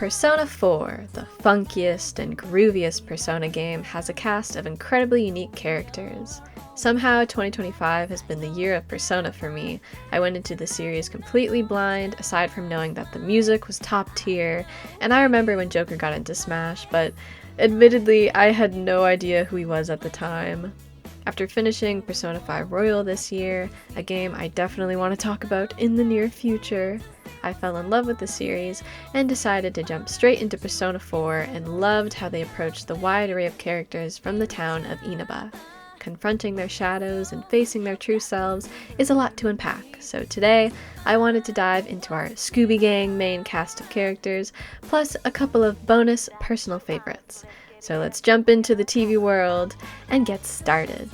Persona 4, the funkiest and grooviest Persona game, has a cast of incredibly unique characters. Somehow 2025 has been the year of Persona for me. I went into the series completely blind, aside from knowing that the music was top tier, and I remember when Joker got into Smash, but admittedly I had no idea who he was at the time. After finishing Persona 5 Royal this year, a game I definitely want to talk about in the near future, I fell in love with the series and decided to jump straight into Persona 4 and loved how they approached the wide array of characters from the town of Inaba. Confronting their shadows and facing their true selves is a lot to unpack, so today I wanted to dive into our Scooby Gang main cast of characters, plus a couple of bonus personal favorites. So let's jump into the TV world and get started.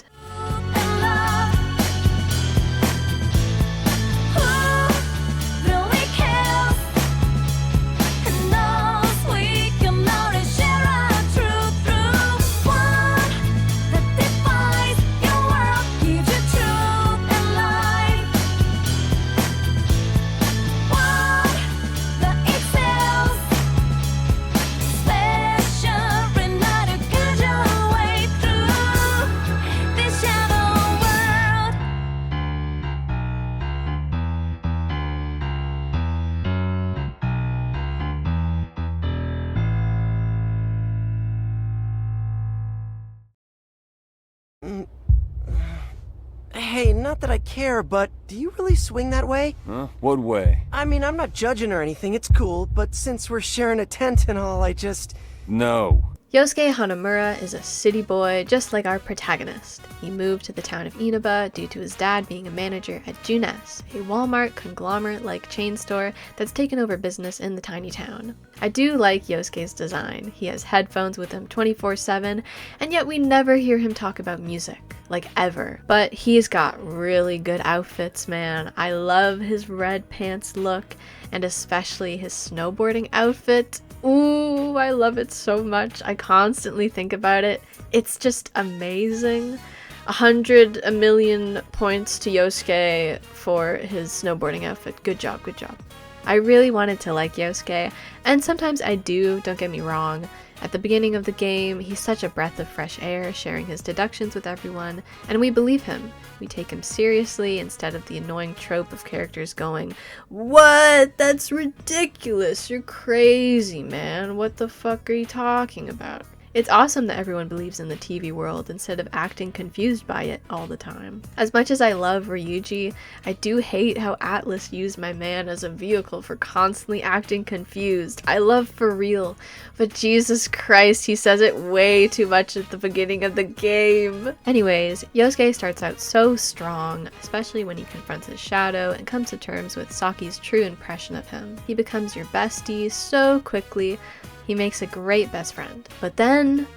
Hey, not that I care, but do you really swing that way? Huh? What way? I mean, I'm not judging or anything, it's cool, but since we're sharing a tent and all, No. Yosuke Hanamura is a city boy just like our protagonist. He moved to the town of Inaba due to his dad being a manager at Junes, a Walmart conglomerate-like chain store that's taken over business in the tiny town. I do like Yosuke's design. He has headphones with him 24/7, and yet we never hear him talk about music, like ever. But he's got really good outfits, man. I love his red pants look, and especially his snowboarding outfit. Ooh, I love it so much. I constantly think about it. It's just amazing. 100,000,000 points to Yosuke for his snowboarding outfit. Good job, good job. I really wanted to like Yosuke, and sometimes I do, don't get me wrong. At the beginning of the game, he's such a breath of fresh air, sharing his deductions with everyone, and we believe him. We take him seriously instead of the annoying trope of characters going, "What? That's ridiculous. You're crazy, man. What the fuck are you talking about?" It's awesome that everyone believes in the TV world instead of acting confused by it all the time. As much as I love Ryuji, I do hate how Atlus used my man as a vehicle for constantly acting confused. I love for real, but Jesus Christ, he says it way too much at the beginning of the game. Anyways, Yosuke starts out so strong, especially when he confronts his shadow and comes to terms with Saki's true impression of him. He becomes your bestie so quickly. He makes a great best friend. But then,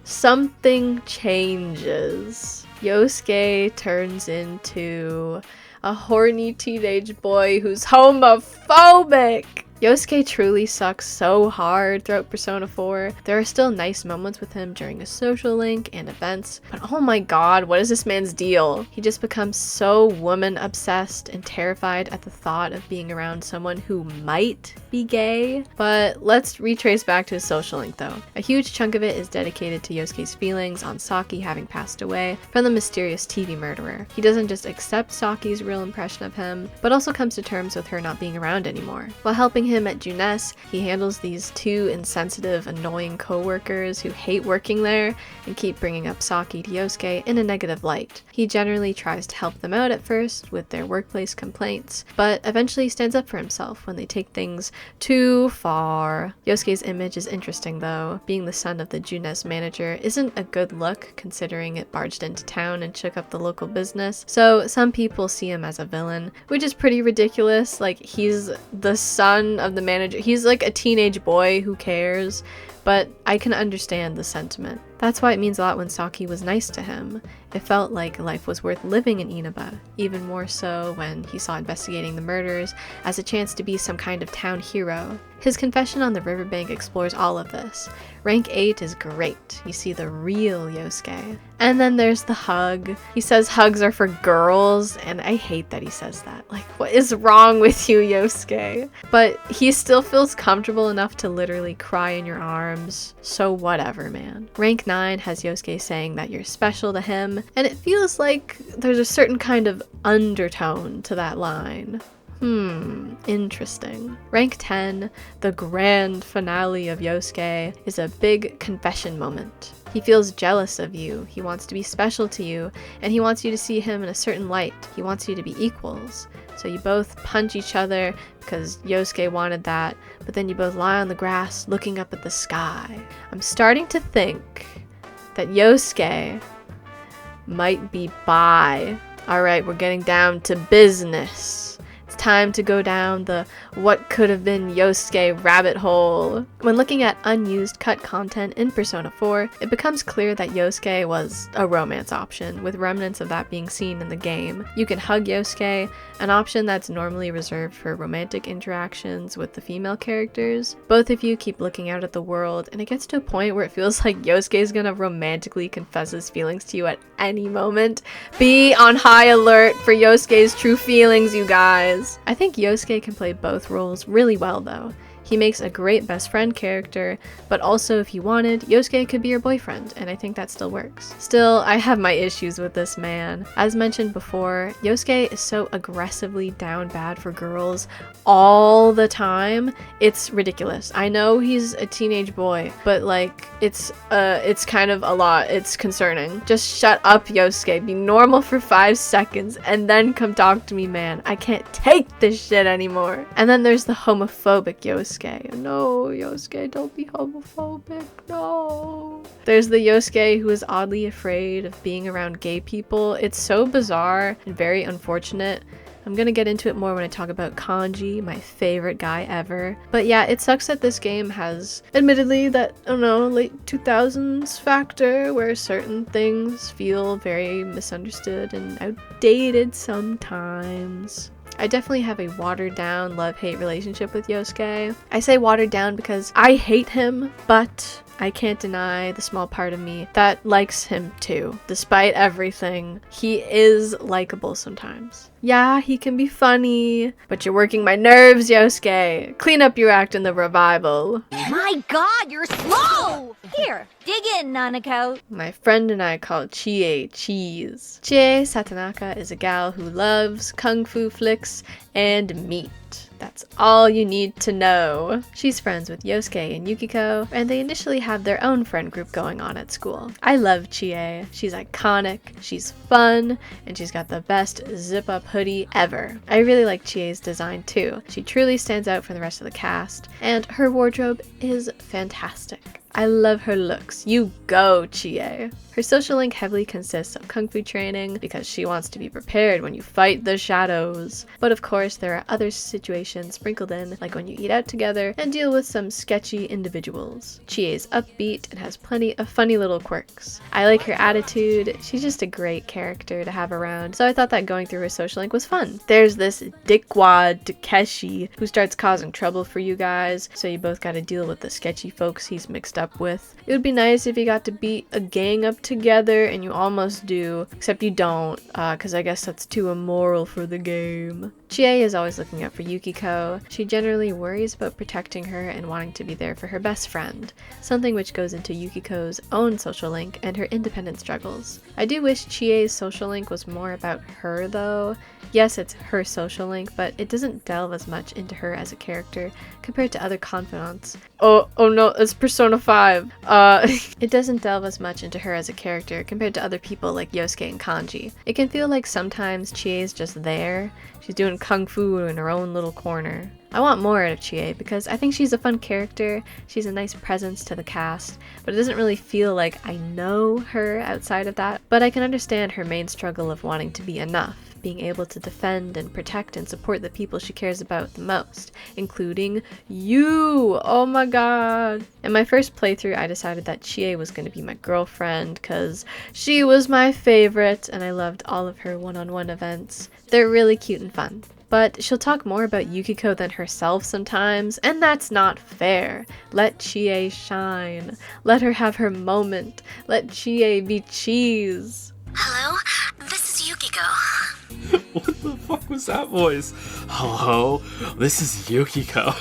something changes. Yosuke turns into a horny teenage boy who's homophobic! Yosuke truly sucks so hard throughout Persona 4. There are still nice moments with him during a social link and events, but oh my god, what is this man's deal? He just becomes so woman-obsessed and terrified at the thought of being around someone who might be gay. But let's retrace back to his social link though. A huge chunk of it is dedicated to Yosuke's feelings on Saki having passed away from the mysterious TV murderer. He doesn't just accept Saki's real impression of him, but also comes to terms with her not being around anymore. While helping him at Junes, he handles these two insensitive, annoying co-workers who hate working there and keep bringing up Saki to Yosuke in a negative light. He generally tries to help them out at first with their workplace complaints, but eventually stands up for himself when they take things too far. Yosuke's image is interesting though. Being the son of the Junes manager isn't a good look considering it barged into town and shook up the local business, so some people see him as a villain, which is pretty ridiculous. Like, he's the son of the manager. He's like a teenage boy, who cares? But I can understand the sentiment. That's why it means a lot when Saki was nice to him. It felt like life was worth living in Inaba, even more so when he saw investigating the murders as a chance to be some kind of town hero. His confession on the riverbank explores all of this. Rank 8 is great. You see the real Yosuke. And then there's the hug. He says hugs are for girls, and I hate that he says that. Like, what is wrong with you, Yosuke? But he still feels comfortable enough to literally cry in your arms, so whatever, man. Rank 9 has Yosuke saying that you're special to him, and it feels like there's a certain kind of undertone to that line. Interesting. Rank 10, the grand finale of Yosuke, is a big confession moment. He feels jealous of you, he wants to be special to you, and he wants you to see him in a certain light. He wants you to be equals. So you both punch each other because Yosuke wanted that, but then you both lie on the grass looking up at the sky. I'm starting to think that Yosuke might be bi. Alright, we're getting down to business. It's time to go down the what could have been Yosuke rabbit hole. When looking at unused cut content in Persona 4, it becomes clear that Yosuke was a romance option, with remnants of that being seen in the game. You can hug Yosuke, an option that's normally reserved for romantic interactions with the female characters. Both of you keep looking out at the world, and it gets to a point where it feels like Yosuke is gonna romantically confess his feelings to you at any moment. Be on high alert for Yosuke's true feelings, you guys. I think Yosuke can play both roles really well though. He makes a great best friend character, but also if you wanted, Yosuke could be your boyfriend, and I think that still works. Still, I have my issues with this man. As mentioned before, Yosuke is so aggressively down bad for girls all the time. It's ridiculous. I know he's a teenage boy, but like, it's kind of a lot. It's concerning. Just shut up, Yosuke. Be normal for 5 seconds, and then come talk to me, man. I can't take this shit anymore. And then there's the homophobic Yosuke. No, Yosuke, don't be homophobic, no. There's the Yosuke who is oddly afraid of being around gay people. It's so bizarre and very unfortunate. I'm gonna get into it more when I talk about Kanji, my favorite guy ever. But yeah, it sucks that this game has, admittedly, that, I don't know, late 2000s factor where certain things feel very misunderstood and outdated sometimes. I definitely have a watered down love-hate relationship with Yosuke. I say watered down because I hate him, but I can't deny the small part of me that likes him too. Despite everything, he is likable sometimes. Yeah, he can be funny, but you're working my nerves, Yosuke. Clean up your act in the revival. My god, you're slow! Here, dig in, Nanako. My friend and I call Chie cheese. Chie Satanaka is a gal who loves kung fu flicks and meat. That's all you need to know. She's friends with Yosuke and Yukiko, and they initially have their own friend group going on at school. I love Chie. She's iconic, she's fun, and she's got the best zip-up hoodie ever. I really like Chie's design too. She truly stands out from the rest of the cast, and her wardrobe is fantastic. I love her looks. You go, Chie. Her social link heavily consists of kung fu training because she wants to be prepared when you fight the shadows. But of course, there are other situations sprinkled in, like when you eat out together and deal with some sketchy individuals. Chie is upbeat and has plenty of funny little quirks. I like her attitude. She's just a great character to have around, so I thought that going through her social link was fun. There's this dickwad Takeshi who starts causing trouble for you guys, so you both gotta deal with the sketchy folks he's mixed up with. It would be nice if you got to beat a gang up together, and you almost do, except you don't, because I guess that's too immoral for the game. Chie is always looking out for Yukiko. She generally worries about protecting her and wanting to be there for her best friend, something which goes into Yukiko's own social link and her independent struggles. I do wish Chie's social link was more about her though. Yes, it's her social link, but it doesn't delve as much into her as a character compared to other confidants. Oh no, it's Persona 5. It doesn't delve as much into her as a character compared to other people like Yosuke and Kanji. It can feel like sometimes Chie's just there. She's doing kung fu in her own little corner. I want more out of Chie because I think she's a fun character, she's a nice presence to the cast, but it doesn't really feel like I know her outside of that, but I can understand her main struggle of wanting to be enough. being able to defend and protect and support the people she cares about the most, including you. Oh my god. In my first playthrough, I decided that Chie was going to be my girlfriend because she was my favorite and I loved all of her one-on-one events. They're really cute and fun. But she'll talk more about Yukiko than herself sometimes, and that's not fair. Let Chie shine. Let her have her moment. Let Chie be cheese. Hello, this is Yukiko. What the fuck was that voice? Hello, this is Yukiko.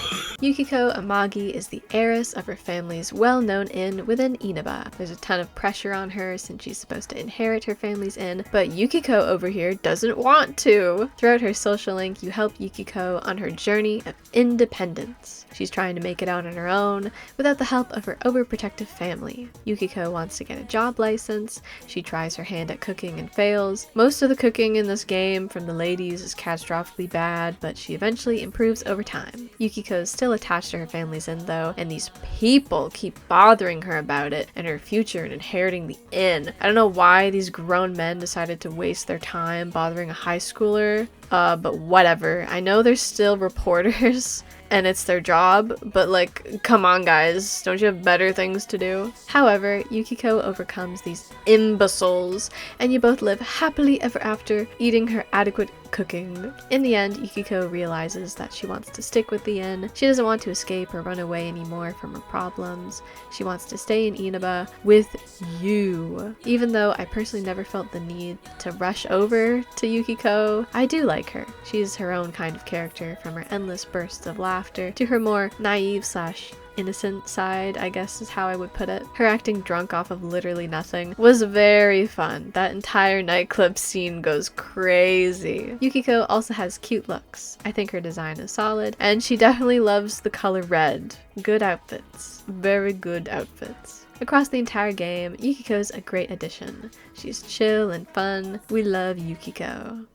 Yukiko Amagi is the heiress of her family's well-known inn within Inaba. There's a ton of pressure on her since she's supposed to inherit her family's inn, but Yukiko over here doesn't want to. Throughout her social link, you help Yukiko on her journey of independence. She's trying to make it out on her own without the help of her overprotective family. Yukiko wants to get a job license. She tries her hand at cooking and fails. Most of the cooking in this game from the ladies is catastrophically bad, but she eventually improves over time. Yukiko's still attached to her family's inn though, and these people keep bothering her about it and her future and inheriting the inn. I don't know why these grown men decided to waste their time bothering a high schooler, but whatever. I know they're still reporters and it's their job, but like, come on guys, don't you have better things to do? However, Yukiko overcomes these imbeciles, and you both live happily ever after, eating her adequate cooking. In the end, Yukiko realizes that she wants to stick with the inn. She doesn't want to escape or run away anymore from her problems. She wants to stay in Inaba with you. Even though I personally never felt the need to rush over to Yukiko, I do like her. She's her own kind of character, from her endless bursts of laughter to her more naive / innocent side, I guess is how I would put it. Her acting drunk off of literally nothing was very fun. That entire nightclub scene goes crazy. Yukiko also has cute looks. I think her design is solid, and she definitely loves the color red. Good outfits. Very good outfits. Across the entire game, Yukiko's a great addition. She's chill and fun. We love Yukiko.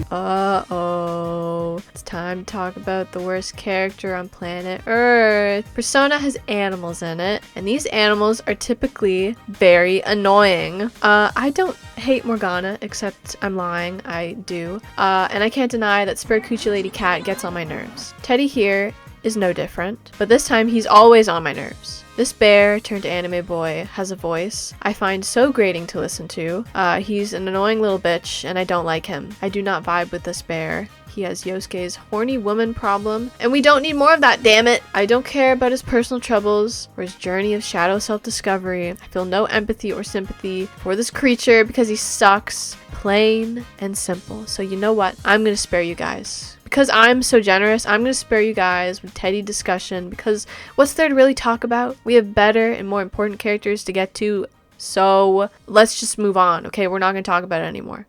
Uh-oh. It's time to talk about the worst character on planet Earth. Persona has animals in it, and these animals are typically very annoying. I don't hate Morgana, except I'm lying, I do. And I can't deny that Spur Coochie Lady Cat gets on my nerves. Teddy here is no different, but this time he's always on my nerves. This bear turned anime boy has a voice I find so grating to listen to. He's an annoying little bitch and I don't like him. I do not vibe with this bear. He has Yosuke's horny woman problem, and we don't need more of that, damn it! I don't care about his personal troubles or his journey of shadow self-discovery. I feel no empathy or sympathy for this creature because he sucks. Plain and simple. So you know what? I'm gonna spare you guys. Because I'm so generous, I'm going to spare you guys with Teddy discussion, because what's there to really talk about? We have better and more important characters to get to, so let's just move on, okay? We're not going to talk about it anymore.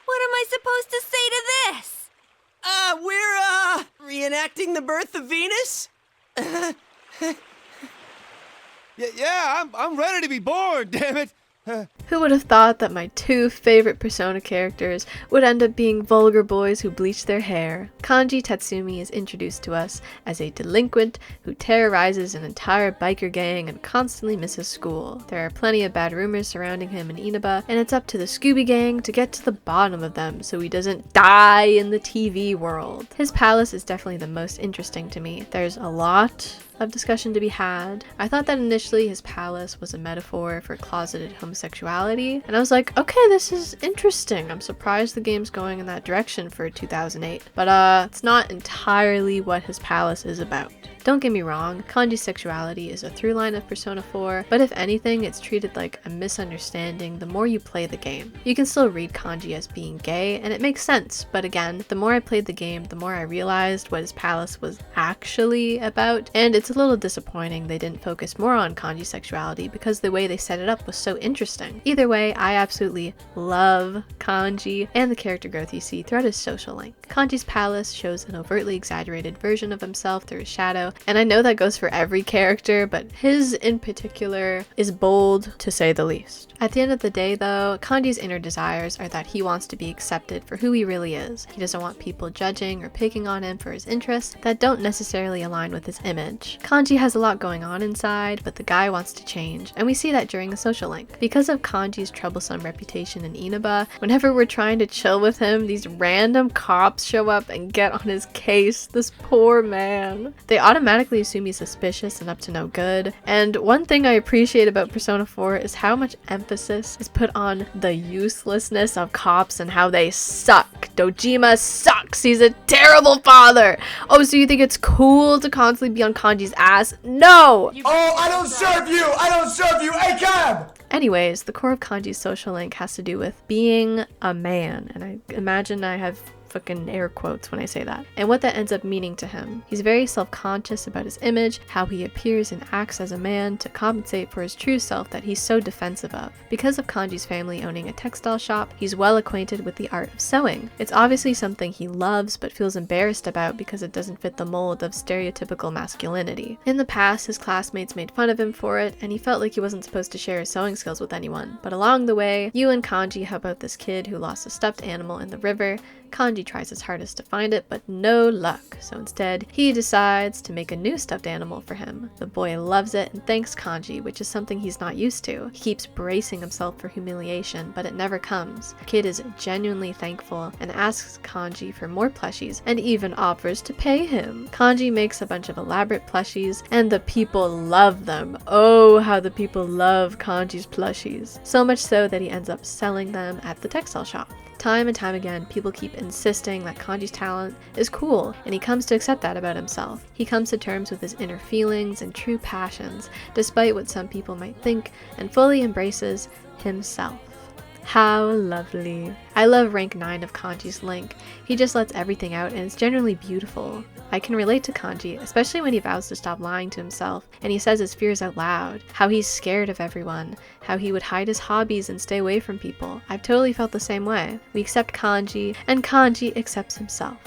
What am I supposed to say to this? We're reenacting the birth of Venus? Yeah, I'm ready to be born, damn it. Who would have thought that my two favorite Persona characters would end up being vulgar boys who bleach their hair? Kanji Tatsumi is introduced to us as a delinquent who terrorizes an entire biker gang and constantly misses school. There are plenty of bad rumors surrounding him in Inaba, and it's up to the Scooby Gang to get to the bottom of them so he doesn't die in the TV world. His palace is definitely the most interesting to me. There's a lot of discussion to be had. I thought that initially his palace was a metaphor for closeted homosexuality, and I was like, okay, this is interesting. I'm surprised the game's going in that direction for 2008, but it's not entirely what his palace is about. Don't get me wrong, Kanji's sexuality is a through line of Persona 4, but if anything, it's treated like a misunderstanding the more you play the game. You can still read Kanji as being gay, and it makes sense, but again, the more I played the game, the more I realized what his palace was actually about, and it's a little disappointing they didn't focus more on Kanji's sexuality because the way they set it up was so interesting. Either way, I absolutely love Kanji and the character growth you see throughout his social link. Kanji's palace shows an overtly exaggerated version of himself through his shadow, video, and I know that goes for every character, but his in particular is bold to say the least. At the end of the day though, Kanji's inner desires are that he wants to be accepted for who he really is. He doesn't want people judging or picking on him for his interests that don't necessarily align with his image. Kanji has a lot going on inside, but the guy wants to change, and we see that during the social link. Because of Kanji's troublesome reputation in Inaba, whenever we're trying to chill with him, these random cops show up and get on his case. This poor man. They automatically assume he's suspicious and up to no good, and one thing I appreciate about Persona 4 is how much emphasis is put on the uselessness of cops and how they suck. Dojima sucks. He's a terrible father. Oh, so you think it's cool to constantly be on Kanji's ass? No! Oh, I don't serve you! I don't serve you! Hey, cab! Anyways, the core of Kanji's social link has to do with being a man, and I imagine I have fucking air quotes when I say that, and what that ends up meaning to him. He's very self-conscious about his image, how he appears and acts as a man to compensate for his true self that he's so defensive of. Because of Kanji's family owning a textile shop, he's well acquainted with the art of sewing. It's obviously something he loves but feels embarrassed about because it doesn't fit the mold of stereotypical masculinity. In the past, his classmates made fun of him for it, and he felt like he wasn't supposed to share his sewing skills with anyone. But along the way, you and Kanji help out this kid who lost a stuffed animal in the river. Kanji tries his hardest to find it, but no luck, so instead, he decides to make a new stuffed animal for him. The boy loves it and thanks Kanji, which is something he's not used to. He keeps bracing himself for humiliation, but it never comes. The kid is genuinely thankful and asks Kanji for more plushies and even offers to pay him. Kanji makes a bunch of elaborate plushies, and the people love them. Oh, how the people love Kanji's plushies. So much so that he ends up selling them at the textile shop. Time and time again, people keep insisting that Kanji's talent is cool, and he comes to accept that about himself. He comes to terms with his inner feelings and true passions, despite what some people might think, and fully embraces himself. How lovely. I love rank 9 of Kanji's link. He just lets everything out and it's generally beautiful. I can relate to Kanji, especially when he vows to stop lying to himself and he says his fears out loud, how he's scared of everyone, how he would hide his hobbies and stay away from people. I've totally felt the same way. We accept Kanji and Kanji accepts himself.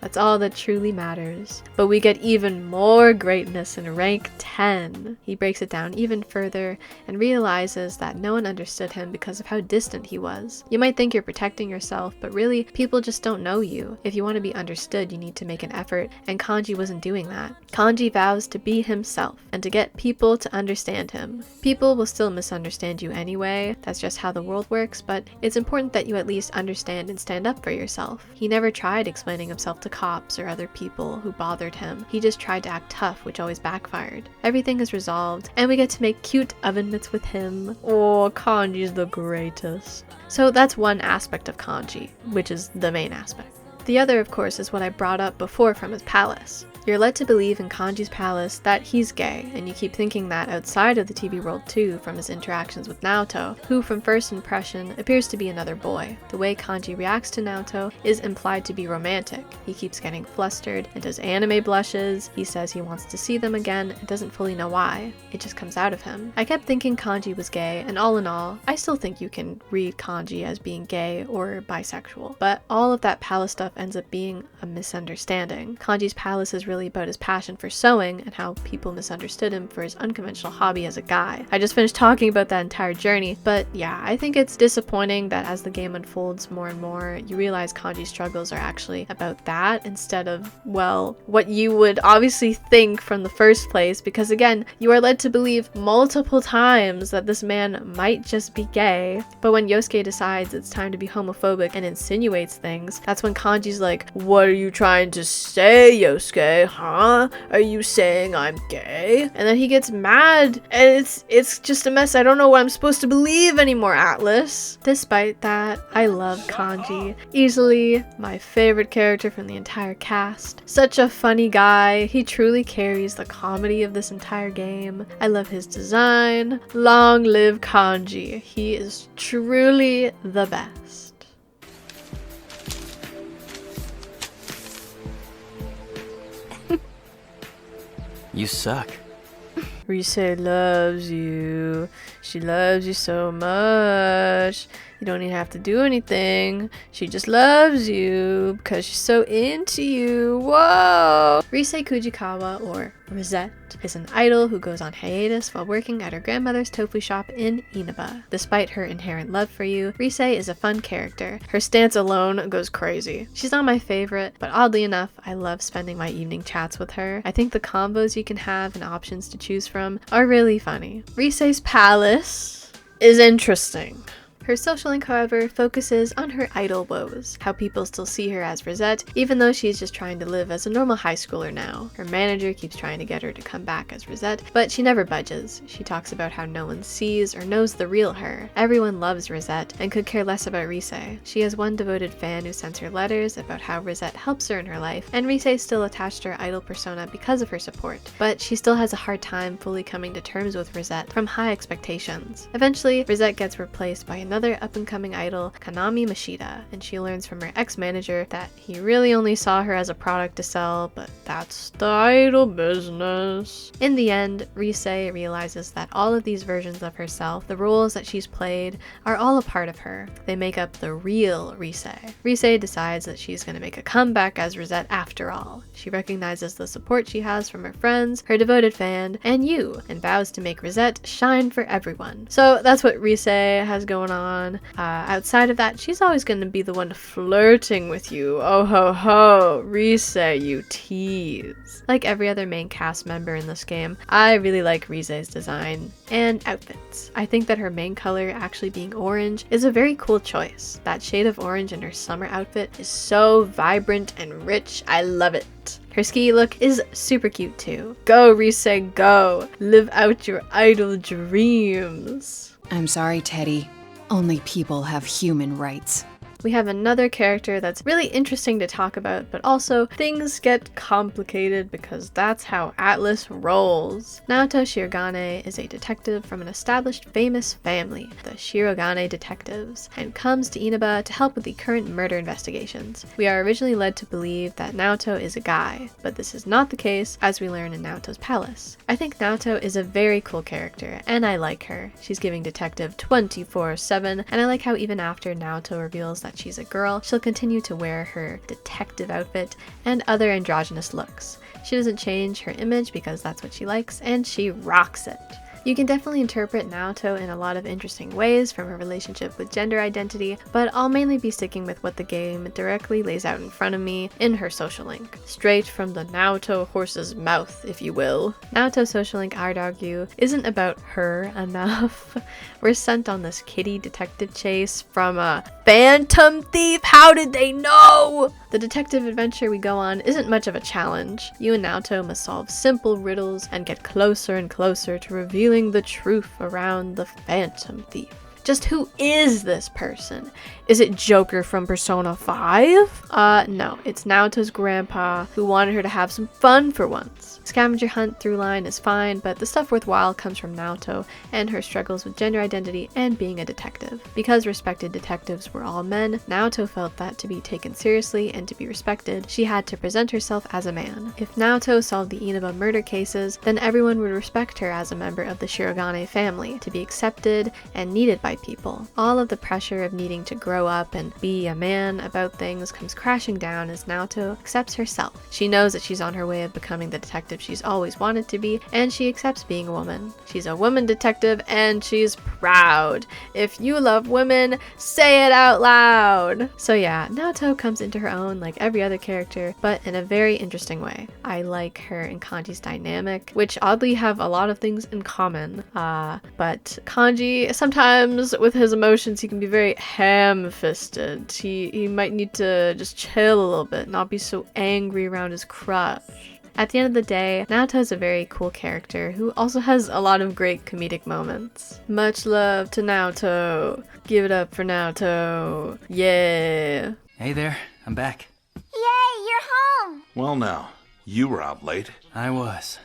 That's all that truly matters. But we get even more greatness in rank 10. He breaks it down even further and realizes that no one understood him because of how distant he was. You might think you're protecting yourself, but really, people just don't know you. If you want to be understood, you need to make an effort, and Kanji wasn't doing that. Kanji vows to be himself and to get people to understand him. People will still misunderstand you anyway. That's just how the world works, but it's important that you at least understand and stand up for yourself. He never tried explaining himself to cops or other people who bothered him. He just tried to act tough, which always backfired. Everything is resolved, and we get to make cute oven mitts with him. Oh, Kanji's the greatest. So that's one aspect of Kanji, which is the main aspect. The other, of course, is what I brought up before from his palace. You're led to believe in Kanji's palace that he's gay, and you keep thinking that outside of the TV world too from his interactions with Naoto, who from first impression appears to be another boy. The way Kanji reacts to Naoto is implied to be romantic. He keeps getting flustered and does anime blushes. He says he wants to see them again and doesn't fully know why. It just comes out of him. I kept thinking Kanji was gay, and all in all, I still think you can read Kanji as being gay or bisexual. But all of that palace stuff ends up being a misunderstanding. Kanji's palace is really about his passion for sewing and how people misunderstood him for his unconventional hobby as a guy. I just finished talking about that entire journey, but yeah, I think it's disappointing that as the game unfolds more and more, you realize Kanji's struggles are actually about that instead of, well, what you would obviously think from the first place, because again, you are led to believe multiple times that this man might just be gay, but when Yosuke decides it's time to be homophobic and insinuates things, that's when Kanji's like, what are you trying to say, Yosuke? Huh? Are you saying I'm gay? And then he gets mad, and it's just a mess. I don't know what I'm supposed to believe anymore, Atlus. Despite that, I love Kanji. Easily my favorite character from the entire cast. Such a funny guy. He truly carries the comedy of this entire game. I love his design. Long live Kanji. He is truly the best. You suck. Rise loves you. She loves you so much. You don't even have to do anything. She just loves you because she's so into you. Whoa! Rise Kujikawa, or Rosette, is an idol who goes on hiatus while working at her grandmother's tofu shop in Inaba. Despite her inherent love for you, Rise is a fun character. Her stance alone goes crazy. She's not my favorite, but oddly enough, I love spending my evening chats with her. I think the combos you can have and options to choose from are really funny. Rise's palace is interesting. Her social link, however, focuses on her idol woes, how people still see her as Rosette, even though she's just trying to live as a normal high schooler now. Her manager keeps trying to get her to come back as Rosette, but she never budges. She talks about how no one sees or knows the real her. Everyone loves Rosette and could care less about Rise. She has one devoted fan who sends her letters about how Rosette helps her in her life, and Rise is still attached to her idol persona because of her support, but she still has a hard time fully coming to terms with Rosette from high expectations. Eventually, Rosette gets replaced by another up-and-coming idol, Kanami Mashida, and she learns from her ex-manager that he really only saw her as a product to sell, but that's the idol business. In the end, Rise realizes that all of these versions of herself, the roles that she's played, are all a part of her. They make up the real Rise. Rise decides that she's going to make a comeback as Rosette after all. She recognizes the support she has from her friends, her devoted fan, and you, and vows to make Rosette shine for everyone. So that's what Rise has going on. Outside of that, she's always going to be the one flirting with you. Oh ho ho, Rise, you tease. Like every other main cast member in this game, I really like Rise's design and outfits. I think that her main color actually being orange is a very cool choice. That shade of orange in her summer outfit is so vibrant and rich. I love it. Her ski look is super cute too. Go Rise, go! Live out your idol dreams. I'm sorry, Teddy. Only people have human rights. We have another character that's really interesting to talk about, but also things get complicated because that's how Atlus rolls. Naoto Shirogane is a detective from an established famous family, the Shirogane Detectives, and comes to Inaba to help with the current murder investigations. We are originally led to believe that Naoto is a guy, but this is not the case, as we learn in Naoto's palace. I think Naoto is a very cool character, and I like her. She's giving detective 24/7, and I like how even after Naoto reveals that she's a girl, she'll continue to wear her detective outfit and other androgynous looks. She doesn't change her image because that's what she likes, and she rocks it. You can definitely interpret Naoto in a lot of interesting ways from her relationship with gender identity, but I'll mainly be sticking with what the game directly lays out in front of me in her social link. Straight from the Naoto horse's mouth, if you will. Naoto's social link, I'd argue, isn't about her enough. We're sent on this kitty detective chase from a phantom thief. How did they know? The detective adventure we go on isn't much of a challenge. You and Naoto must solve simple riddles and get closer and closer to revealing the truth around the phantom thief. Just who is this person? Is it Joker from Persona 5? No, it's Naoto's grandpa who wanted her to have some fun for once. Scavenger hunt through line is fine, but the stuff worthwhile comes from Naoto and her struggles with gender identity and being a detective. Because respected detectives were all men, Naoto felt that to be taken seriously and to be respected, she had to present herself as a man. If Naoto solved the Inaba murder cases, then everyone would respect her as a member of the Shirogane family, to be accepted and needed by people. All of the pressure of needing to grow up and be a man about things comes crashing down as Naoto accepts herself. She knows that she's on her way of becoming the detective she's always wanted to be, and she accepts being a woman. She's a woman detective, and she's proud. If you love women, say it out loud! So yeah, Naoto comes into her own like every other character, but in a very interesting way. I like her and Kanji's dynamic, which oddly have a lot of things in common. But Kanji, sometimes with his emotions, he can be very ham-fisted. He might need to just chill a little bit, not be so angry around his crush. At the end of the day, Naoto is a very cool character who also has a lot of great comedic moments. Much love to Naoto. Give it up for Naoto. Yeah. Hey there, I'm back. Yay, you're home! Well now, you were out late. I was.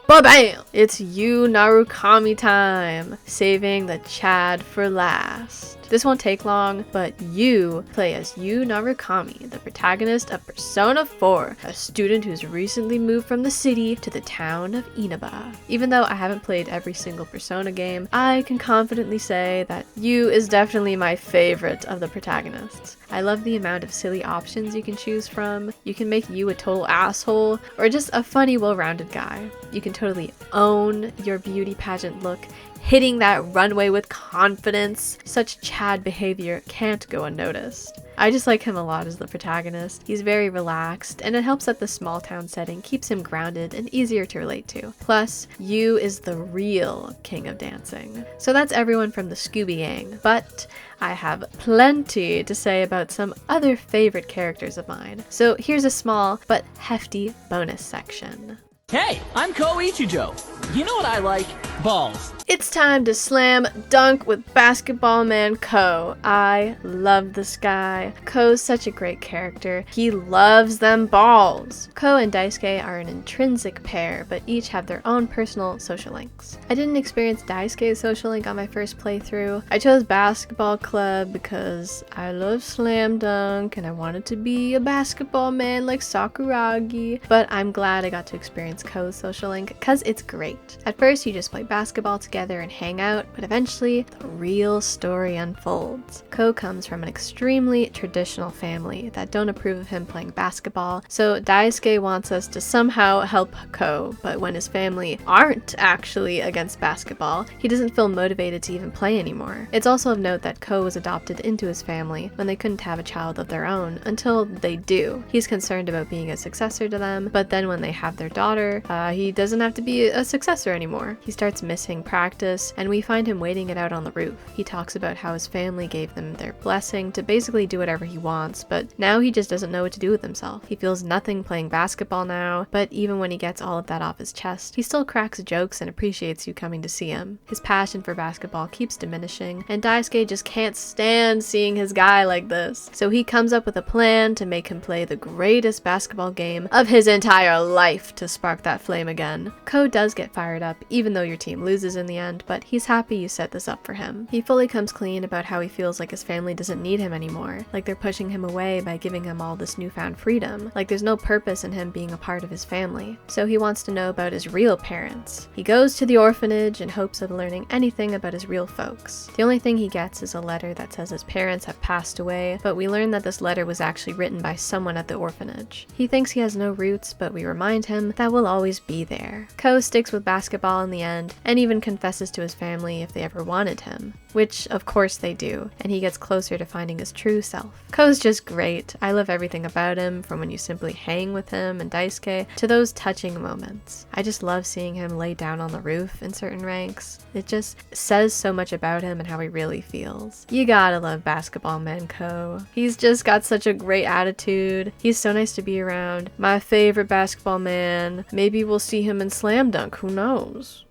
Ba-bam! It's Yu Narukami time! Saving the Chad for last. This won't take long, but you play as Yu Narukami, the protagonist of Persona 4, a student who's recently moved from the city to the town of Inaba. Even though I haven't played every single Persona game, I can confidently say that Yu is definitely my favorite of the protagonists. I love the amount of silly options you can choose from. You can make Yu a total asshole, or just a funny, well-rounded guy. You can totally own your beauty pageant look, hitting that runway with confidence. Such Chad behavior can't go unnoticed. I just like him a lot as the protagonist. He's very relaxed, and it helps that the small town setting keeps him grounded and easier to relate to. Plus, Yu is the real king of dancing. So that's everyone from the Scooby Gang, but I have plenty to say about some other favorite characters of mine. So here's a small but hefty bonus section. Hey, I'm Ko Ichijo. You know what I like? Balls. It's time to slam dunk with Basketball Man Ko. I love this guy. Ko's such a great character. He loves them balls. Ko and Daisuke are an intrinsic pair, but each have their own personal social links. I didn't experience Daisuke's social link on my first playthrough. I chose Basketball Club because I love slam dunk and I wanted to be a basketball man like Sakuragi, but I'm glad I got to experience Ko's social link because it's great. At first you just play basketball together and hang out, but eventually the real story unfolds. Ko comes from an extremely traditional family that don't approve of him playing basketball, so Daisuke wants us to somehow help Ko, but when his family aren't actually against basketball, he doesn't feel motivated to even play anymore. It's also of note that Ko was adopted into his family when they couldn't have a child of their own until they do. He's concerned about being a successor to them, but then when they have their daughter, he doesn't have to be a successor anymore. He starts missing practice, and we find him waiting it out on the roof. He talks about how his family gave them their blessing to basically do whatever he wants, but now he just doesn't know what to do with himself. He feels nothing playing basketball now, but even when he gets all of that off his chest, he still cracks jokes and appreciates you coming to see him. His passion for basketball keeps diminishing, and Daisuke just can't stand seeing his guy like this. So he comes up with a plan to make him play the greatest basketball game of his entire life to spark that flame again. Ko does get fired up, even though your team loses in the end, but he's happy you set this up for him. He fully comes clean about how he feels like his family doesn't need him anymore, like they're pushing him away by giving him all this newfound freedom, like there's no purpose in him being a part of his family. So he wants to know about his real parents. He goes to the orphanage in hopes of learning anything about his real folks. The only thing he gets is a letter that says his parents have passed away, but we learn that this letter was actually written by someone at the orphanage. He thinks he has no roots, but we remind him that will always be there. Ko sticks with basketball in the end, and even confesses to his family if they ever wanted him, which of course they do, and he gets closer to finding his true self. Ko's just great. I love everything about him, from when you simply hang with him and Daisuke to those touching moments. I just love seeing him lay down on the roof in certain ranks. It just says so much about him and how he really feels. You gotta love Basketball Man Ko. He's just got such a great attitude. He's so nice to be around. My favorite basketball man. Maybe we'll see him in Slam Dunk, who knows?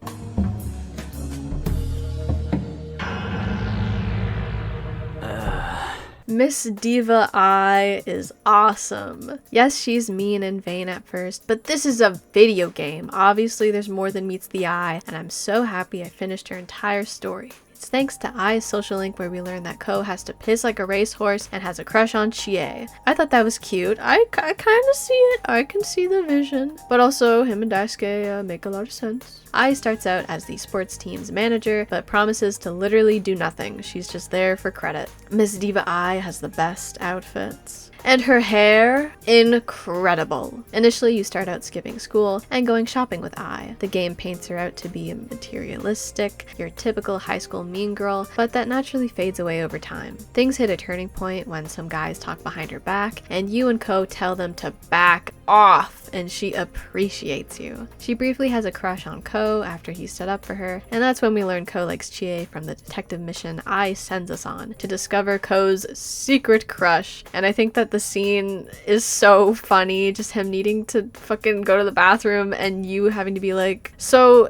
Miss Diva I is awesome. Yes, she's mean and vain at first, but this is a video game. Obviously, there's more than meets the eye, and I'm so happy I finished her entire story. It's thanks to Ai's social link where we learn that Ko has to piss like a racehorse and has a crush on Chie. I thought that was cute. I kind of see it. I can see the vision. But also, him and Daisuke make a lot of sense. Ai starts out as the sports team's manager, but promises to literally do nothing. She's just there for credit. Miss Diva Ai has the best outfits. And her hair, incredible. Initially, you start out skipping school and going shopping with Ai. The game paints her out to be materialistic, your typical high school mean girl, but that naturally fades away over time. Things hit a turning point when some guys talk behind her back, and you and Ko tell them to back off, and she appreciates you. She briefly has a crush on Ko after he stood up for her, and that's when we learn Ko likes Chie from the detective mission Ai sends us on to discover Ko's secret crush. And I think that the scene is so funny, just him needing to fucking go to the bathroom and you having to be like, so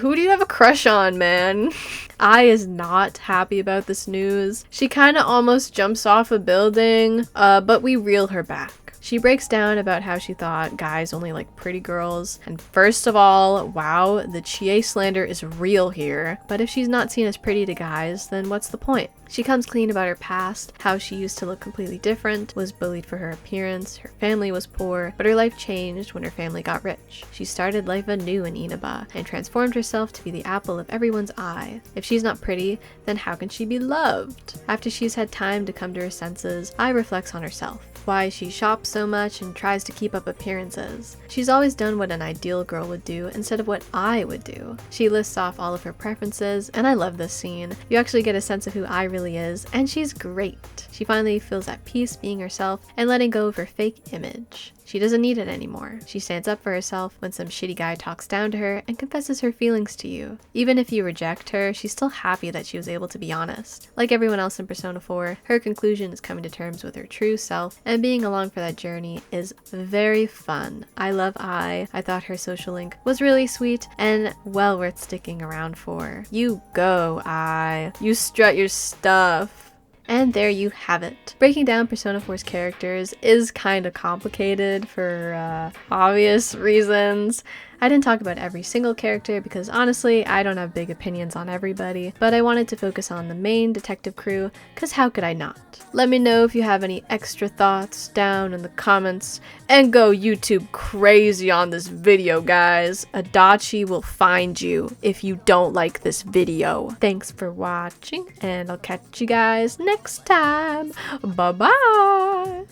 who do you have a crush on, man? Ai is not happy about this news. She kind of almost jumps off a building, but we reel her back. She breaks down about how she thought guys only like pretty girls, and first of all, wow, the chie slander is real here, but if she's not seen as pretty to guys, then what's the point? She comes clean about her past, how she used to look completely different, was bullied for her appearance, her family was poor, but her life changed when her family got rich. She started life anew in Inaba, and transformed herself to be the apple of everyone's eye. If she's not pretty, then how can she be loved? After she's had time to come to her senses, Ai reflects on herself. Why she shops so much and tries to keep up appearances. She's always done what an ideal girl would do instead of what I would do. She lists off all of her preferences, and I love this scene. You actually get a sense of who Ai really is, and she's great. She finally feels at peace being herself and letting go of her fake image. She doesn't need it anymore. She stands up for herself when some shitty guy talks down to her and confesses her feelings to you. Even if you reject her, she's still happy that she was able to be honest. Like everyone else in Persona 4, her conclusion is coming to terms with her true self, and being along for that journey is very fun. I love Ai. I thought her social link was really sweet and well worth sticking around for. You go, Ai. You strut your stuff. And there you have it. Breaking down Persona 4's characters is kind of complicated for obvious reasons. I didn't talk about every single character because honestly, I don't have big opinions on everybody, but I wanted to focus on the main detective crew, cause how could I not? Let me know if you have any extra thoughts down in the comments, and go YouTube crazy on this video, guys. Adachi will find you if you don't like this video. Thanks for watching, and I'll catch you guys next time. Bye bye!